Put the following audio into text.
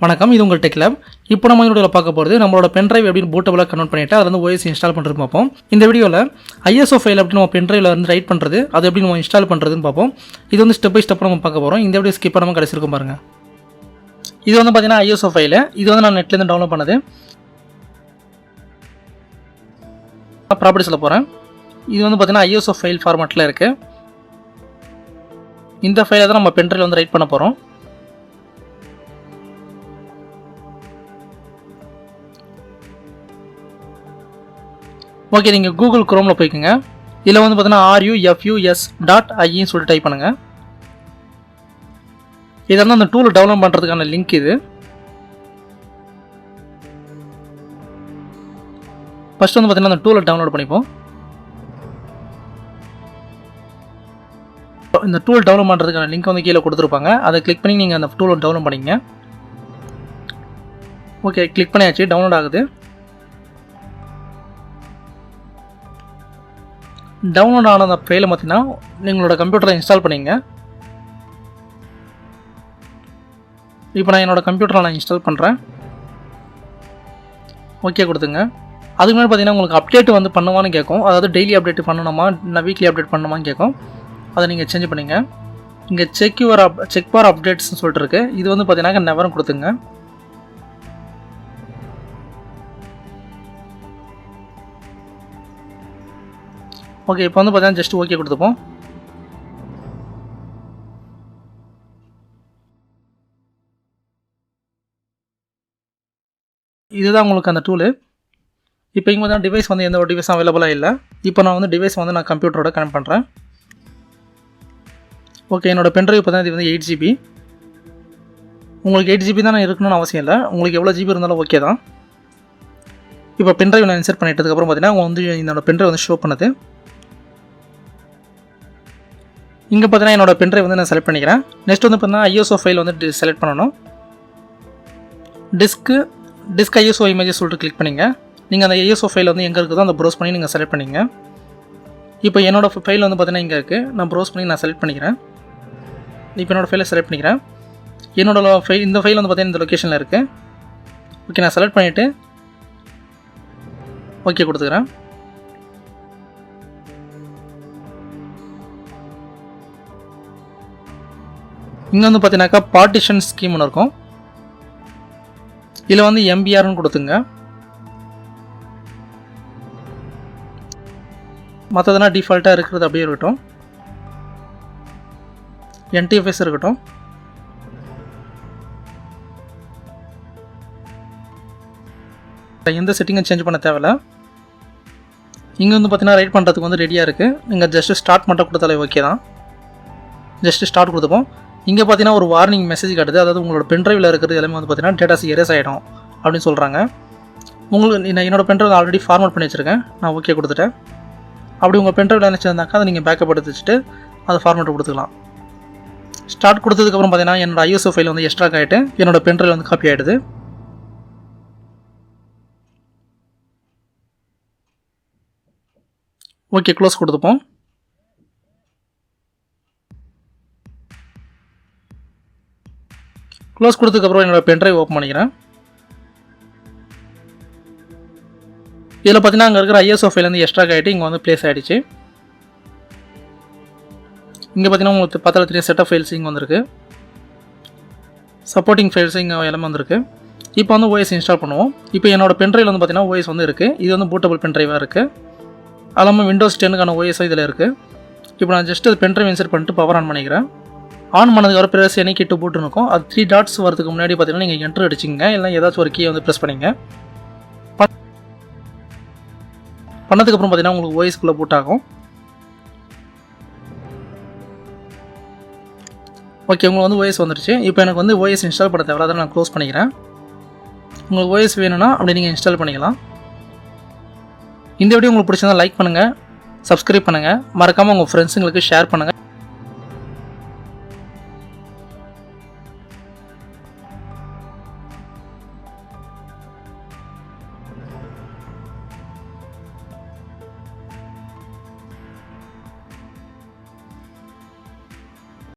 வணக்கம், இது உங்கள் டெக் லேப். இப்போ நம்ம வீடியோவில் பார்க்க போகிறது நம்மளோட பென்ட்ரைவ் எப்படின்னு பூட்டபிளாக கன்வெர்ட் பண்ணிவிட்டு அதில் வந்து ஓஎஸ் இன்ஸ்டால் பண்ணுறது பார்ப்போம். இந்த வீடியோவில் ஐஎஸ்ஓ ஃபைல் எப்படி நம்ம பென்ட்ரைவில் வந்து ரைட் பண்ணுறது, அது எப்படி நம்ம இன்ஸ்டால் பண்ணுறதுன்னு பார்ப்போம். இது வந்து ஸ்டெப் பை ஸ்டெப் நம்ம பார்க்க போகிறோம். இந்த வீடியோ ஸ்கிப் பண்ணாமல் கடைசி இருக்கும் பாருங்கள். இது வந்து பார்த்தீங்கன்னா ஐஎஸ்ஓ ஃபைலு. இது வந்து நான் நெட்லேருந்து டவுன்லோட் பண்ணது. ப்ராப்பர்ட்டிஸில் போகிறேன். இது வந்து பார்த்தீங்கன்னா ஐஎஸ்ஓ ஃபைல் ஃபார்மேட்டில் இருக்குது. இந்த ஃபைலை தான் நம்ம பென்ட்ரைவில் வந்து ரைட் பண்ண போகிறோம். ஓகே, நீங்கள் கூகுள் குரோமில் போய்க்குங்க. இதில் வந்து பார்த்தீங்கன்னா rufus.ie சொல்லிட்டு டைப் பண்ணுங்கள். இதை வந்து அந்த டூலை டவுன்லோட் பண்ணுறதுக்கான லிங்க் இது. ஃபஸ்ட்டு வந்து பார்த்தீங்கன்னா அந்த டூலை டவுன்லோட் பண்ணிப்போம். இந்த டூல் டவுன்லோட் பண்ணுறதுக்கான லிங்க் வந்து கீழே கொடுத்துருப்பாங்க. அதை கிளிக் பண்ணி நீங்கள் அந்த டூலை டவுன்லோட் பண்ணிங்க. ஓகே, கிளிக் பண்ணியாச்சு, டவுன்லோட் ஆகுது. டவுன்லோட் ஆன அந்த ஃபைலை பார்த்தீங்கன்னா நீங்களோட கம்ப்யூட்டரில் இன்ஸ்டால் பண்ணிங்க. இப்போ நான் என்னோடய கம்ப்யூட்டரில் இன்ஸ்டால் பண்ணுறேன். ஓகே கொடுத்துங்க. அதுக்கு முன்னாடி பார்த்தீங்கன்னா உங்களுக்கு அப்டேட் வந்து பண்ணுவான்னு கேட்கும். அதாவது டெய்லி அப்டேட் பண்ணணுமா, நான் வீக்லி அப்டேட் பண்ணணுமான்னு கேட்கும். அதை நீங்கள் சேஞ்ச் பண்ணிங்க. இங்கே செக் ஃபார் அப்டேட்ஸ்னு சொல்லிட்டு இருக்கு. இது வந்து பார்த்தீங்கன்னா நெவரும் கொடுத்துங்க. ஓகே, இப்போ வந்து பார்த்தீங்கன்னா ஜஸ்ட் ஓகே கொடுத்துப்போம். இதுதான் உங்களுக்கு அந்த டூலு. இப்போ இங்கே வந்து டிவைஸ் வந்து எந்த ஒரு டிவைஸும் அவைலபிளாக இல்லை. இப்போ நான் வந்து டிவைஸ் வந்து நான் கம்ப்யூட்டரோட கனெக்ட் பண்ணுறேன். ஓகே, என்னோடய பென்ட்ரைவ் இப்போ தான் இது வந்து 8 GB. உங்களுக்கு 8 GB தான் இருக்கணும்னு அவசியம் இல்லை. உங்களுக்கு எவ்வளோ ஜிபி இருந்தாலும் ஓகே தான். இப்போ பென்ட்ரைவ் நான் இன்சர்ட் பண்ணிட்டதுக்கப்புறம் பார்த்தீங்கன்னா அவங்க வந்து என்னோடய பென்ட்ரைவ் வந்து ஷோ பண்ணுது. இங்கே பார்த்தீங்கன்னா என்னோட பென்ட்ரைவ் வந்து நான் செலக்ட் பண்ணிக்கிறேன். நெக்ஸ்ட் வந்து பார்த்தீங்கன்னா ஐஎஸ்ஓ ஃபைல் வந்து செலக்ட் பண்ணணும். டிஸ்க் ஐஎஸ்ஓ இமேஜஸ் சொல்லிட்டு கிளிக் பண்ணிங்க. நீங்கள் அந்த ஐஎஸ்ஓ ஃபைல் வந்து எங்கே இருக்குதோ அந்த ப்ரௌஸ் பண்ணி நீங்கள் செலக்ட் பண்ணிங்க. இப்போ என்னோடய ஃபைல் வந்து பார்த்தீங்கன்னா இங்கே இருக்குது. நான் ப்ரௌஸ் பண்ணி நான் செலக்ட் பண்ணிக்கிறேன். இப்போ என்னோடய ஃபைலை செலக்ட் பண்ணிக்கிறேன். என்னோட ஃபைல் இந்த ஃபைல் வந்து பார்த்தீங்கன்னா இந்த லொக்கேஷனில் இருக்குது. ஓகே, நான் செலக்ட் பண்ணிவிட்டு ஓகே கொடுத்துக்கிறேன். இங்கே வந்து பார்த்தீங்கன்னாக்கா பார்ட்டிஷன் ஸ்கீம் ஒன்று இருக்கும். இதில் வந்து MBRன்னு கொடுத்துங்க. மற்றதுனா டிஃபால்ட்டாக இருக்கிறது அப்படியே இருக்கட்டும். NTFS இருக்கட்டும். எந்த செட்டிங்கும் சேஞ்ச் பண்ண தேவையில்ல. இங்கே வந்து பார்த்தீங்கன்னா ரைட் பண்ணுறதுக்கு வந்து ரெடியாக இருக்குது. நீங்கள் ஜஸ்ட்டு ஸ்டார்ட் மட்டும் கொடுத்தாலே ஓகே தான். ஜஸ்ட்டு ஸ்டார்ட் கொடுத்துப்போம். இங்கே பார்த்தீங்கன்னா ஒரு வார்னிங் மெசேஜ் காட்டுது. அதாவது உங்களோட பென்ட்ரைவில் இருக்கிறது எல்லாமே வந்து பார்த்தீங்கன்னா டேட்டாஸ் எரேஸ் ஆகிடும் அப்படின்னு சொல்கிறாங்க. உங்களுக்கு நான் என்னோடய பென்ட்ரைவ் ஆல்ரெடி ஃபார்மேட் பண்ணி வச்சுருக்கேன். நான் ஓகே கொடுத்துட்டேன். அப்படி உங்கள் பென்ட்ரைவில் நினச்சிருந்தாக்கா அதை நீங்கள் பேக்கப் எடுத்து வச்சுட்டு அதை ஃபார்மேட் கொடுத்துக்கலாம். ஸ்டார்ட் கொடுத்ததுக்கப்புறம் பார்த்தீங்கன்னா என்னோட ஐஎஸ்ஓ ஃபைல் வந்து எக்ஸ்ட்ரா ஆகிட்டு என்னோடய பென்ட்ரைவ் வந்து காப்பி ஆகிடுது. Okay, close கொடுத்துப்போம். க்ளோஸ் கொடுத்ததுக்கப்புறம் என்னோடய பென்ட்ரைவ் ஓப்பன் பண்ணிக்கிறேன். இதில் பார்த்தீங்கன்னா அங்கே இருக்கிற ஐஎஸ்ஓ ஃபைல் வந்து எக்ஸ்ட்ரா ஆகிட்டு இங்கே வந்து ப்ளேஸ் ஆகிடுச்சு. இங்கே பார்த்தீங்கன்னா உங்களுக்கு 10 செட் ஆஃப் ஃபைல்ஸ் இங்கே வந்துருக்கு. சப்போர்ட்டிங் ஃபைல்ஸ் இங்கே எல்லாமே வந்துருக்கு. இப்போ வந்து ஓஎஸ் இன்ஸ்டால் பண்ணுவோம். இப்போ என்னோடய பென்ட்ரைவில் வந்து பார்த்தீங்கன்னா ஓஎஸ் வந்து இருக்குது. இது வந்து பூட்டபிள் பென்ட்ரைவாக இருக்குது. அது இல்லாமல் Windows 10க்கான ஓஎஸும் இதில் இருக்குது. இப்போ நான் ஜஸ்ட் அது பென்ட்ரைவ் இன்சர்ட் பண்ணிட்டு பவர் ஆன் பண்ணிக்கிறேன். ஆன் பண்ணதுக்கு press any key to boot இருக்கும். அது 3 டாட்ஸ் வரதுக்கு முன்னாடி பார்த்தீங்கன்னா நீங்கள் என்ட்ரு அடிச்சிங்க. இல்லை ஏதாச்சும் ஒரு கீயை வந்து ப்ரெஸ் பண்ணிங்க. பண்ணதுக்கப்புறம் பார்த்தீங்கன்னா உங்களுக்கு ஓஎஸ்க்குள்ளே பூட் ஆகும். ஓகே, உங்களுக்கு வந்து ஓஎஸ் வந்துடுச்சு. இப்போ எனக்கு வந்து ஓஎஸ் இன்ஸ்டால் பண்ண தேவை. அதை நான் க்ளோஸ் பண்ணிக்கிறேன். உங்களுக்கு ஓஎஸ் வேணும்னா அப்படி நீங்கள் இன்ஸ்டால் பண்ணிக்கலாம். இந்த வீடியோ உங்களுக்கு பிடிச்சதா லைக் பண்ணுங்கள், சப்ஸ்கிரைப் பண்ணுங்கள், மறக்காமல் உங்கள் ஃப்ரெண்ட்ஸுங்களுக்கு ஷேர் பண்ணுங்கள்.